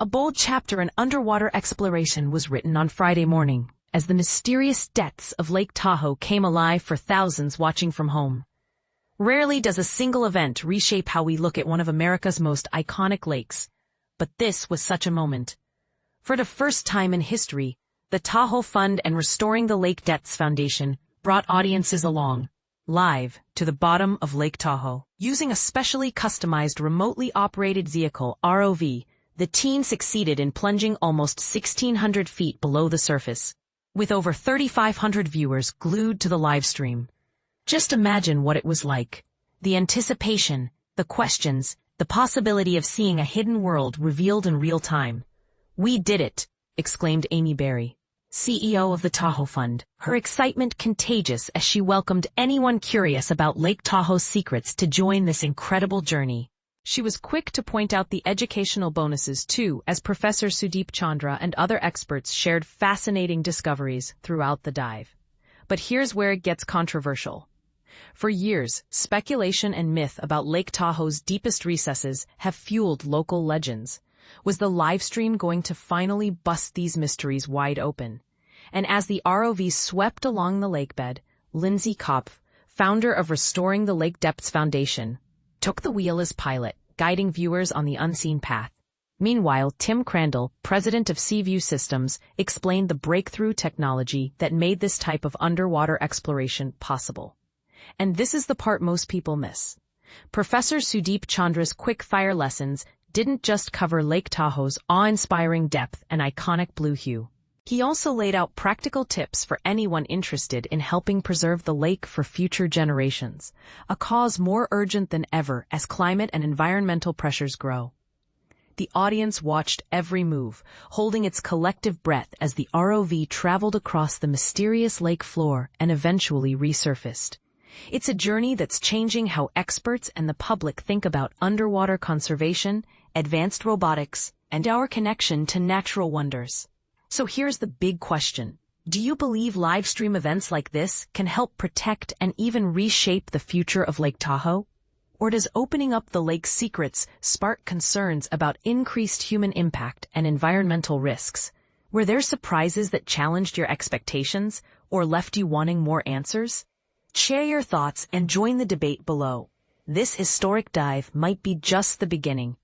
A bold chapter in underwater exploration was written on Friday morning, as the mysterious depths of Lake Tahoe came alive for thousands watching from home. Rarely does a single event reshape how we look at one of America's most iconic lakes, but this was such a moment. For the first time in history, the Tahoe Fund and Restoring the Lake Depths Foundation brought audiences along, live, to the bottom of Lake Tahoe. Using a specially customized remotely operated vehicle, ROV, the team succeeded in plunging almost 1,600 feet below the surface, with over 3,500 viewers glued to the live stream. Just imagine what it was like. The anticipation, the questions, the possibility of seeing a hidden world revealed in real time. "We did it," exclaimed Amy Berry, CEO of the Tahoe Fund, her excitement contagious as she welcomed anyone curious about Lake Tahoe's secrets to join this incredible journey. She was quick to point out the educational bonuses too, as Professor Sudeep Chandra and other experts shared fascinating discoveries throughout the dive. But here's where it gets controversial. For years, speculation and myth about Lake Tahoe's deepest recesses have fueled local legends. Was the livestream going to finally bust these mysteries wide open? And as the ROV swept along the lakebed, Lindsay Kopf, founder of Restoring the Lake Depths Foundation, took the wheel as pilot, guiding viewers on the unseen path. Meanwhile, Tim Crandall, president of Seaview Systems, explained the breakthrough technology that made this type of underwater exploration possible. And this is the part most people miss. Professor Sudeep Chandra's quick-fire lessons didn't just cover Lake Tahoe's awe-inspiring depth and iconic blue hue. He also laid out practical tips for anyone interested in helping preserve the lake for future generations, a cause more urgent than ever as climate and environmental pressures grow. The audience watched every move, holding its collective breath as the ROV traveled across the mysterious lake floor and eventually resurfaced. It's a journey that's changing how experts and the public think about underwater conservation, advanced robotics, and our connection to natural wonders. So here's the big question. Do you believe live stream events like this can help protect and even reshape the future of Lake Tahoe? Or does opening up the lake's secrets spark concerns about increased human impact and environmental risks? Were there surprises that challenged your expectations or left you wanting more answers? Share your thoughts and join the debate below. This historic dive might be just the beginning,